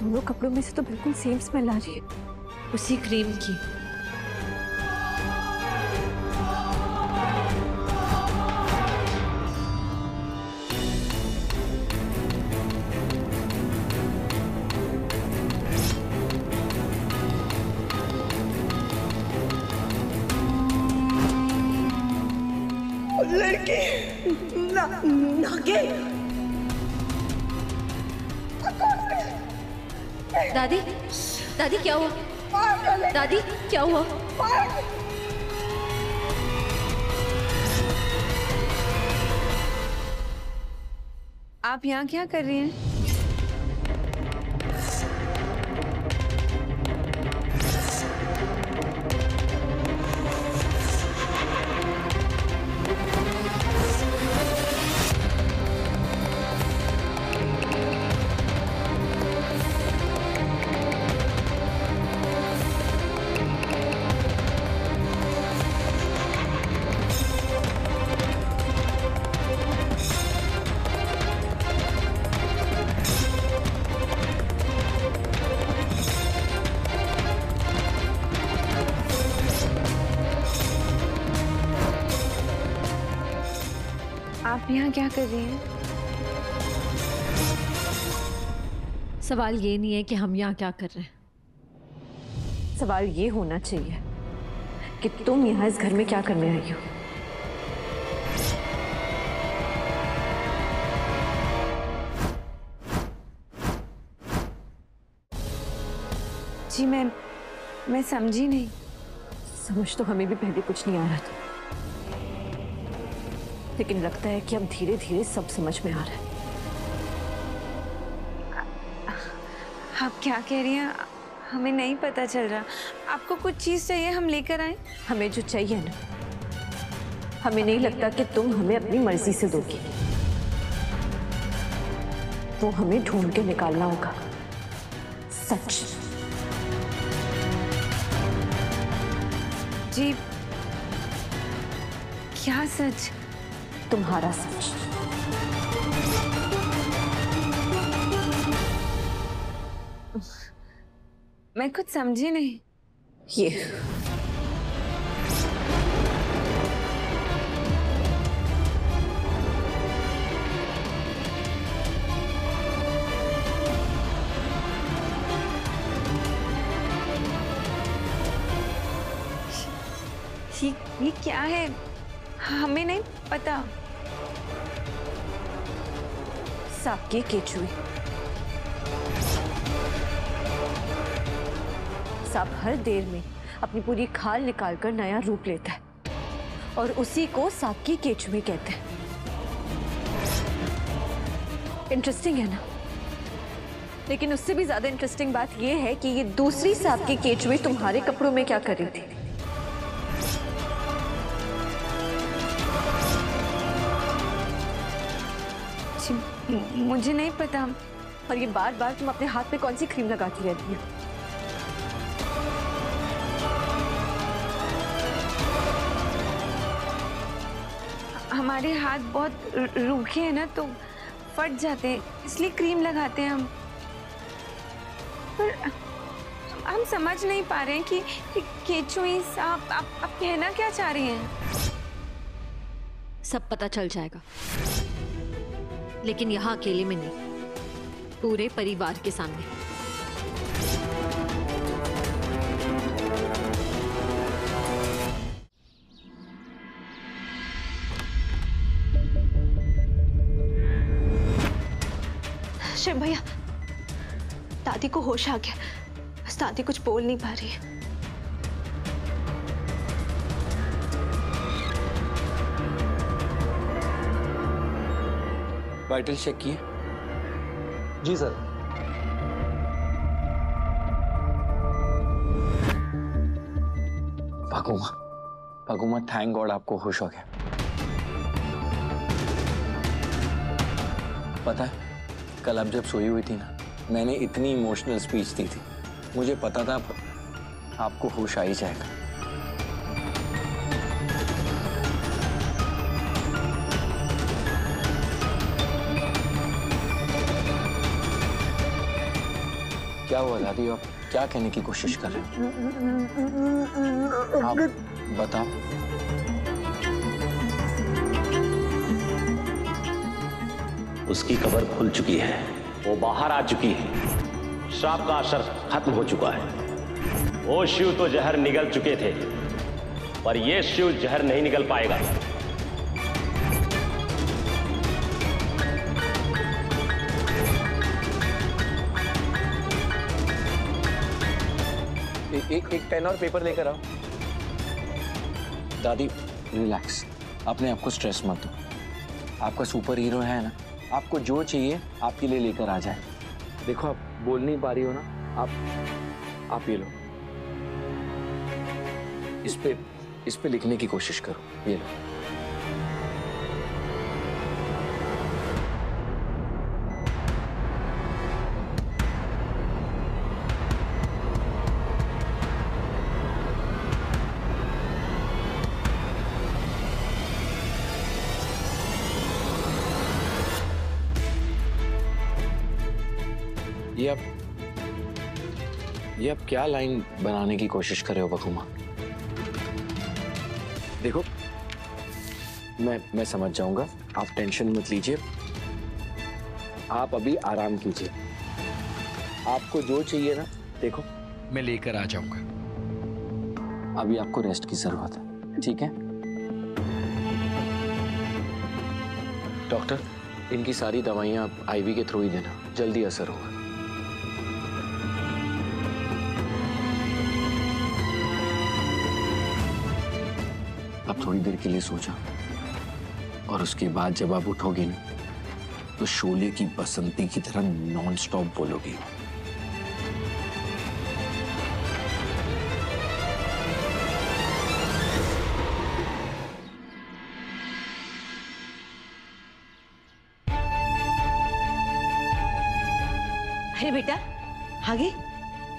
दोनों कपड़ों में से तो बिल्कुल सेम स्मेल आ रही है। उसी क्रीम की। लड़की नागिन। दादी, दादी क्या हुआ? दादी क्या हुआ? आप यहाँ क्या कर रही हैं? आप यहाँ क्या कर रही हैं? सवाल ये नहीं है कि हम यहाँ क्या कर रहे हैं। सवाल ये होना चाहिए कि तुम यहाँ इस घर में क्या करने आई हो। जी मैं समझी नहीं। समझ तो हमें भी पहले कुछ नहीं आ रहा था, लेकिन लगता है कि अब धीरे धीरे सब समझ में आ रहा है। आप क्या कह रही हैं? हमें नहीं पता चल रहा। आपको कुछ चीज़ चाहिए, हम लेकर आए? हमें जो चाहिए ना, हमें नहीं लगता कि तुम हमें अपनी मर्जी से दोगी। वो हमें ढूंढ के निकालना होगा, सच। जी क्या सच? तुम्हारा सच। मैं कुछ समझी नहीं। ये ये क्या है? हमें नहीं पता। सांप की केचुए। सांप हर देर में अपनी पूरी खाल निकालकर नया रूप लेता है और उसी को सांप की केचुए कहते हैं। इंटरेस्टिंग है ना? लेकिन उससे भी ज्यादा इंटरेस्टिंग बात यह है कि ये दूसरी सांप की केचुए तुम्हारे कपड़ों में क्या कर रही थी। मुझे नहीं पता। और ये बार बार तुम अपने हाथ पे कौन सी क्रीम लगाती रहती हो? हमारे हाथ बहुत रूखे हैं ना, तो फट जाते हैं, इसलिए क्रीम लगाते हैं हम। पर हम समझ नहीं पा रहे हैं कि केचुई सांप आप कहना क्या चाह रही हैं? सब पता चल जाएगा, लेकिन यहाँ अकेले में नहीं, पूरे परिवार के सामने। शिव भैया, दादी को होश आ गया, बस दादी कुछ बोल नहीं पा रही है। वाइटल चेक किए? जी सर। भागुमा, थैंक गॉड आपको होश हो गया। पता है, कल आप जब सोई हुई थी ना, मैंने इतनी इमोशनल स्पीच दी थी, मुझे पता था आपको होश आ ही जाएगा। क्या हुआ दादी? आप क्या कहने की कोशिश कर रहे हो? आप बताओ। उसकी कब्र खुल चुकी है, वो बाहर आ चुकी है, श्राप का असर खत्म हो चुका है। वो शिव तो जहर निगल चुके थे, पर ये शिव जहर नहीं निगल पाएगा। एक पेन और पेपर लेकर आओ। दादी रिलैक्स, अपने आप को स्ट्रेस मत दो। आपका सुपर हीरो है ना, आपको जो चाहिए आपके लिए लेकर आ जाए। देखो आप बोल नहीं पा रही हो ना, आप ये लो, इस पे लिखने की कोशिश करो। ये लो। ये अब क्या लाइन बनाने की कोशिश कर रहे हो बकुमा? देखो मैं समझ जाऊंगा, आप टेंशन मत लीजिए। आप अभी आराम कीजिए, आपको जो चाहिए ना, देखो मैं लेकर आ जाऊंगा। अभी आपको रेस्ट की जरूरत है, ठीक है? डॉक्टर, इनकी सारी दवाइयां आप आईवी के थ्रू ही देना, जल्दी असर होगा। अब थोड़ी देर के लिए सो जाओ और उसके बाद जब आप उठोगी ना, तो शोले की बसंती की तरह नॉन स्टॉप बोलोगी। अरे बेटा, आगे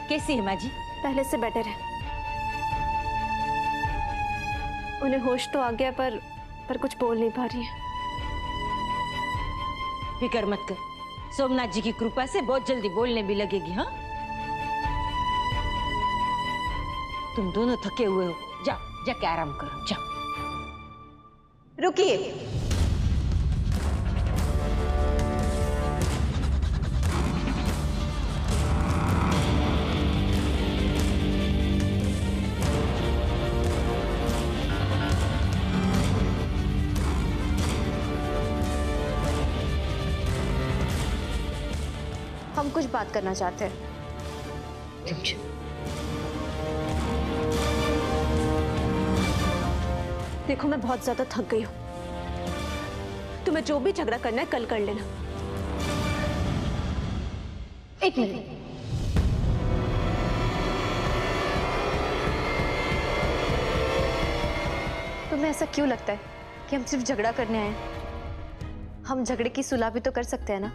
कैसी है माँ जी? पहले से बेटर है। उन्हें होश तो आ गया, पर कुछ बोल नहीं पा रही है। फिक्र मत कर, सोमनाथ जी की कृपा से बहुत जल्दी बोलने भी लगेगी। हाँ, तुम दोनों थके हुए हो, जाओ जाके आराम करो, जाओ। रुकिए, हम कुछ बात करना चाहते हैं। देखो मैं बहुत ज्यादा थक गई हूँ, तुम्हें जो भी झगड़ा करना है कल कर लेना। एक मिनट, तुम्हें ऐसा क्यों लगता है कि हम सिर्फ झगड़ा करने आए हैं? हम झगड़े की सुलह भी तो कर सकते हैं ना।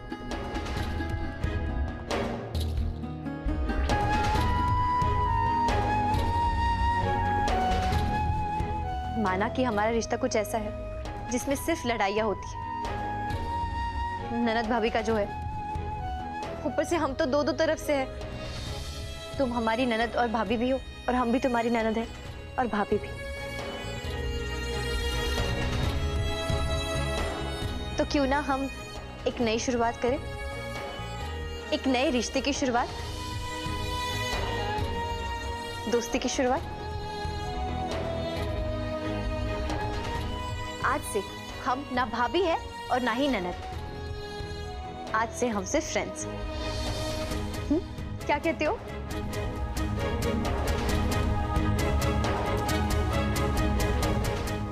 माना कि हमारा रिश्ता कुछ ऐसा है जिसमें सिर्फ लड़ाइयाँ होती है। ननद भाभी का जो है, ऊपर से हम तो दो तरफ से है। तुम हमारी ननद और भाभी भी हो, और हम भी तुम्हारी ननद है और भाभी भी। तो क्यों ना हम एक नई शुरुआत करें, एक नए रिश्ते की शुरुआत, दोस्ती की शुरुआत। आज से हम ना भाभी है और ना ही ननद, आज से हम सिर्फ फ्रेंड्स। क्या कहते हो?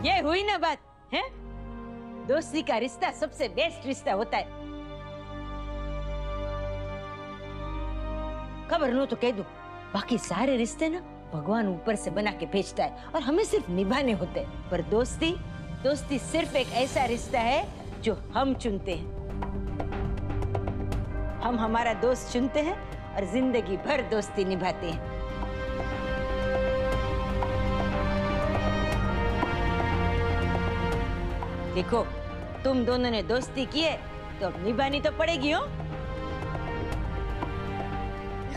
ये हुई ना बात है? दोस्ती का रिश्ता सबसे बेस्ट रिश्ता होता है। खबर लो तो कह दो, बाकी सारे रिश्ते ना भगवान ऊपर से बना के भेजता है और हमें सिर्फ निभाने होते हैं। पर दोस्ती सिर्फ एक ऐसा रिश्ता है जो हम चुनते हैं। हम हमारा दोस्त चुनते हैं और जिंदगी भर दोस्ती निभाते हैं। देखो, तुम दोनों ने दोस्ती की है तो अब निभानी तो पड़ेगी। हो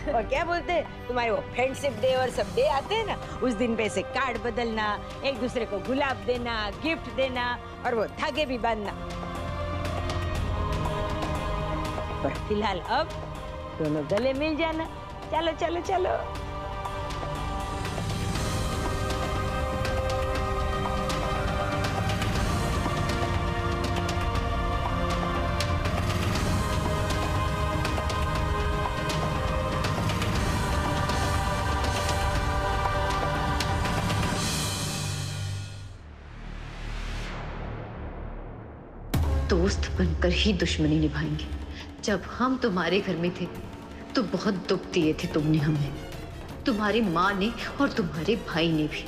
और क्या बोलते हैं, तुम्हारे वो फ्रेंडशिप डे और सब डे आते हैं ना, उस दिन पे ऐसे कार्ड बदलना, एक दूसरे को गुलाब देना, गिफ्ट देना और वो धागे भी बांधना। पर फिलहाल अब दोनों गले मिल जाना। चलो चलो चलो। दोस्त बनकर ही दुश्मनी निभाएंगे। जब हम तुम्हारे घर में थे तो बहुत दुख दिए थे तुमने हमें, तुम्हारी माँ ने और तुम्हारे भाई ने भी।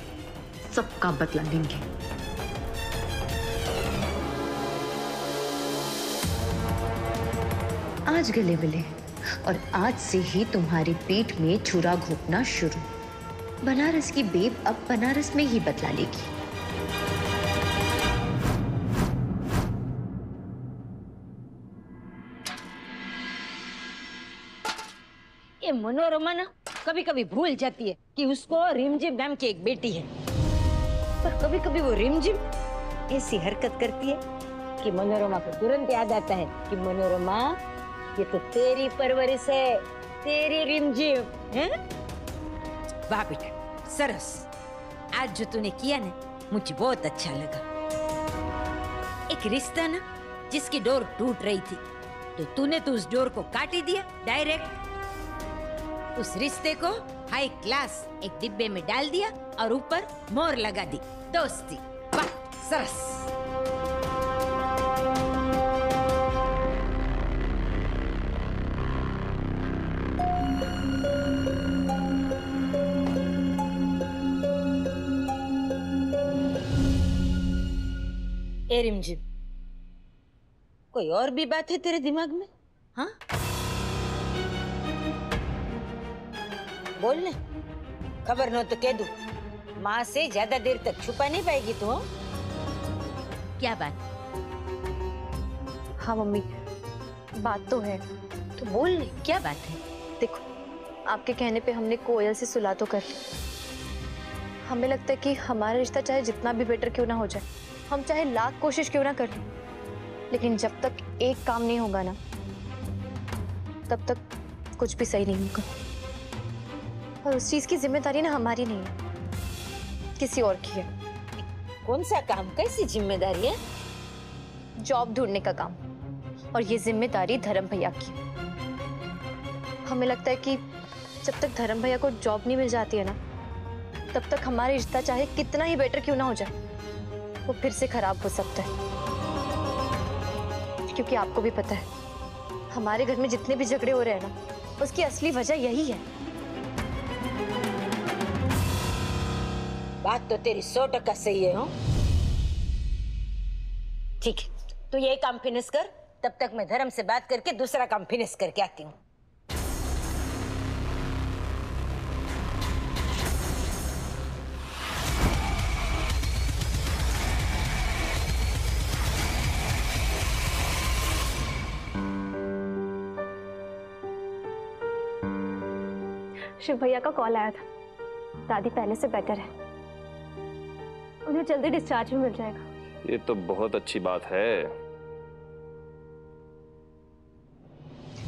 सबका बदला लेंगे। आज गले मिले और आज से ही तुम्हारी पीठ में छुरा घोंपना शुरू। बनारस की बेब अब बनारस में ही बदला लेगी। ये मनोरमा ना कभी कभी भूल जाती है कि उसको रिमझिम नाम की एक बेटी है, पर कभी कभी वो रिमझिम ऐसी हरकत करती है कि मनोरमा को तुरंत याद आता है कि मनोरमा, ये तो तेरी परवरिश है, तेरी रिमझिम है। वाह बेटा, सरस। आज जो तूने किया ना, मुझे बहुत अच्छा लगा। एक रिश्ता ना जिसकी डोर टूट रही थी, तो तूने तो उस डोर को काट ही दिया डायरेक्ट। उस रिश्ते को हाई क्लास एक डिब्बे में डाल दिया और ऊपर मोहर लगा दी, दोस्ती। वाह, सरस। ए रिमझिम, कोई और भी बात है तेरे दिमाग में? हाँ, बोल ले। खबर न तो कह दूं, माँ से ज्यादा देर तक छुपा नहीं पाएगी तू। क्या बात? हाँ मम्मी, बात तो है। तो बोल ले, क्या बात है? देखो, आपके कहने पे हमने कोयल से सुलह तो कर ली। हमें लगता है कि हमारा रिश्ता चाहे जितना भी बेटर क्यों ना हो जाए, हम चाहे लाख कोशिश क्यों ना कर लें, लेकिन जब तक एक काम नहीं होगा ना, तब तक कुछ भी सही नहीं होगा। और उस चीज की जिम्मेदारी ना हमारी नहीं है, किसी और की है। कौन सा काम, कैसी जिम्मेदारी है? जॉब ढूंढने का काम, और ये जिम्मेदारी धर्म भैया की है। हमें लगता है कि जब तक धर्म भैया को जॉब नहीं मिल जाती है ना, तब तक हमारा रिश्ता चाहे कितना ही बेटर क्यों ना हो जाए, वो फिर से खराब हो सकता है। क्योंकि आपको भी पता है, हमारे घर में जितने भी झगड़े हो रहे हैं ना, उसकी असली वजह यही है। बात तो तेरी 100% सही है। ठीक है, तू ये काम फिनिश कर, तब तक मैं धर्म से बात करके दूसरा काम फिनिश करके आती हूँ। शिव भैया का कॉल आया था, दादी पहले से बेटर है, उन्हें जल्दी डिस्चार्ज भी मिल जाएगा। ये तो बहुत अच्छी बात है।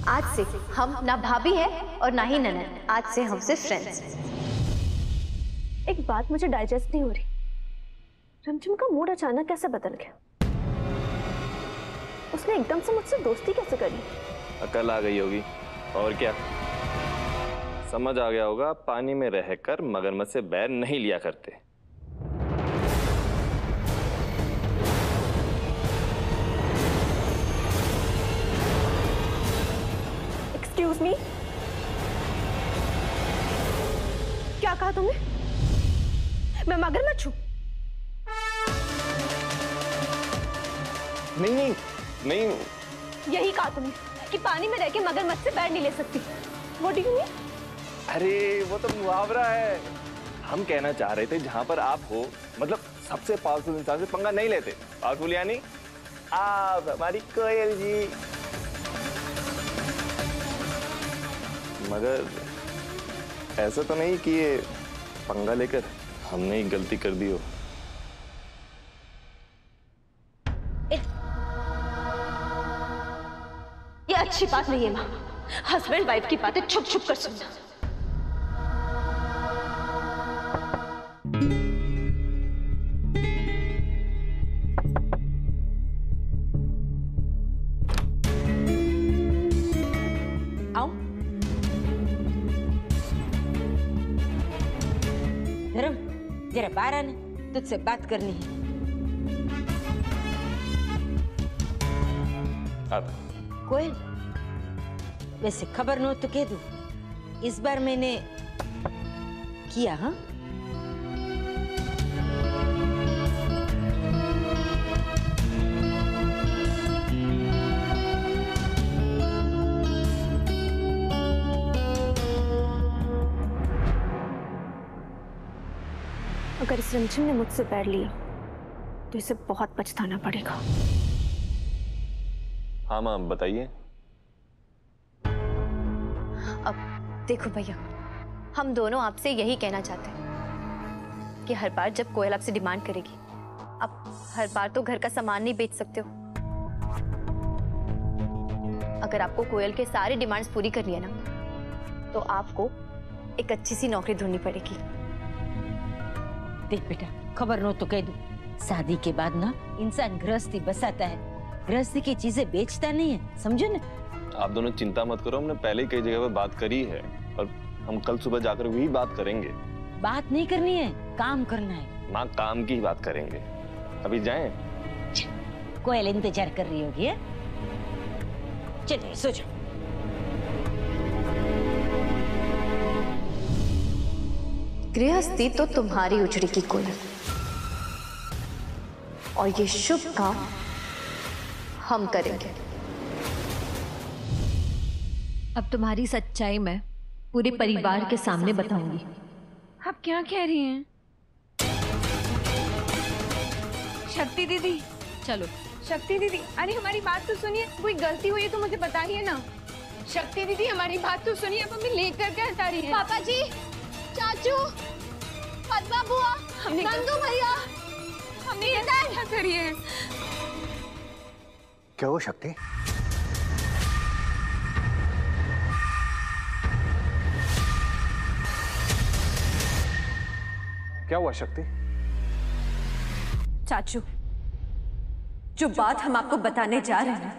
आज से हम ना भाभी है और ना ही ननद, आज से हम सिर्फ फ्रेंड्स हैं। एक बात मुझे डाइजेस्ट नहीं हो रही, रिमझिम का मूड अचानक कैसे बदल गया? उसने एकदम से मुझसे दोस्ती कैसे करी? अकल आ गई होगी, और क्या। समझ आ गया होगा, पानी में रहकर मगरमच्छ से बैर नहीं लिया करते। एक्सक्यूज मी, क्या कहा तुमने? मैं मगरमच्छ हूं? नहीं नहीं नहीं, यही कहा तुमने कि पानी में रह के मगरमच्छ से बैर नहीं ले सकती। What do you mean? अरे वो तो मुहावरा है। हम कहना चाह रहे थे जहां पर आप हो, मतलब सबसे पावरफुल इंसान से पंगा नहीं लेते। पावरफुल यानी आप, हमारी कोयल जी। मगर ऐसा तो नहीं कि ये पंगा लेकर हमने ही गलती कर दी हो। ये अच्छी बात नहीं है माँ, हस्बैंड वाइफ की बातें छुप छुप कर सुनना। आओ। धर्म, जरा बाहर आना, तुझसे बात करनी है। कोयल, वैसे खबर न हो तो कह दूं, इस बार मैंने किया। हाँ, अगर इस रिमझिम ने मुझसे पैर लिया तो इसे बहुत पछताना पड़ेगा। हाँ माँ, बताइए। अब देखो भैया, हम दोनों आपसे यही कहना चाहते हैं कि हर बार जब कोयल आपसे डिमांड करेगी, आप हर बार तो घर का सामान नहीं बेच सकते हो। अगर आपको कोयल के सारी डिमांड्स पूरी करनी है ना, तो आपको एक अच्छी सी नौकरी ढूंढनी पड़ेगी। देख बेटा, खबर न तो कह दूं, शादी के बाद ना इंसान गृहस्थी बसाता है, गृहस्थी की चीजें बेचता नहीं है, समझो ना। आप दोनों चिंता मत करो, हमने पहले ही कई जगह पर बात करी है और हम कल सुबह जाकर वही बात करेंगे। बात नहीं करनी है, काम करना है। माँ, काम की ही बात करेंगे। अभी जाएं? कोयल इंतजार कर रही होगी। है? चलिए सो जाओ। गृहस्थी तो तुम्हारी उजड़ी की कोयल, और ये शुभ काम हम करेंगे। अब तुम्हारी सच्चाई मैं पूरे परिवार के सामने बताऊंगी। आप क्या कह रही हैं? शक्ति दीदी, चलो। शक्ति दीदी, अरे हमारी बात तो सुनिए, कोई गलती हुई है तो मुझे बताइए ना। शक्ति दीदी, हमारी बात तो सुनिए, अब हमें लेकर क्या हटा रही है? पापा जी, चाचू, पद्मा बुआ, नंदू भैया, हमने ये क्या करिए? क्या हुआ शक्ति? क्या हुआ शक्ति? चाचू, जो बात हम आपको बताने जा रहे हैं,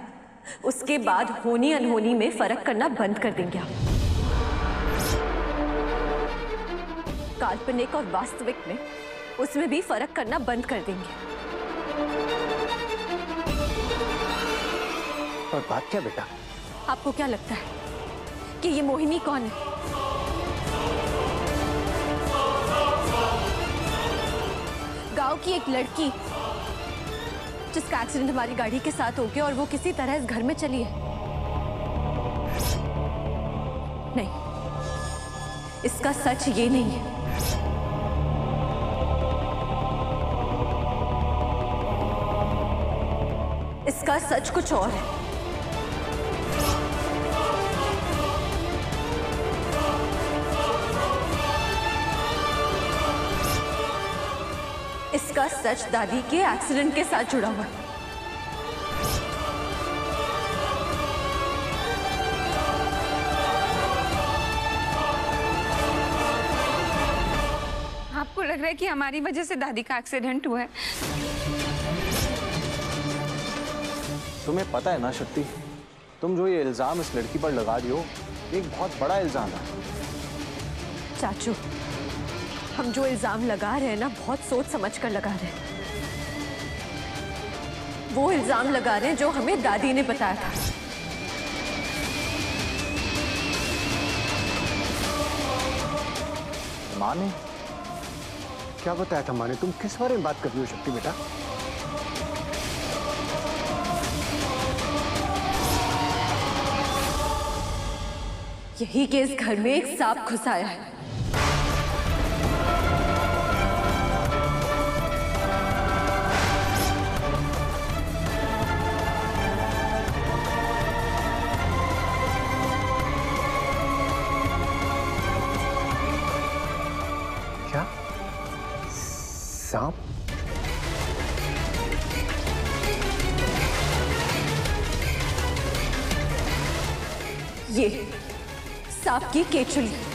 उसके बाद होनी अनहोनी में फर्क करना बंद कर देंगे आप। काल्पनिक और वास्तविक में, उसमें भी फर्क करना बंद कर देंगे। और बात क्या बेटा? आपको क्या लगता है कि ये मोहिनी कौन है? गांव की एक लड़की जिसका एक्सीडेंट हमारी गाड़ी के साथ हो गया और वो किसी तरह इस घर में चली है। नहीं, इसका सच ये नहीं है। इसका सच कुछ और है। इसका सच दादी के एक्सीडेंट के साथ जुड़ा हुआ है। आपको लग रहा है कि हमारी वजह से दादी का एक्सीडेंट हुआ है? तुम्हें पता है ना शक्ति, तुम जो ये इल्जाम इस लड़की पर लगा रही हो, एक बहुत बड़ा इल्जाम है। चाचू, हम जो इल्जाम लगा रहे हैं ना, बहुत सोच समझ कर लगा रहे हैं। वो इल्जाम लगा रहे हैं जो हमें दादी ने बताया था। माँ ने क्या बताया था? माँ ने? तुम किस बारे में बात कर रही हो शक्ति बेटा? यही कि इस घर में एक सांप घुस आया है। ये सांप की केचुली।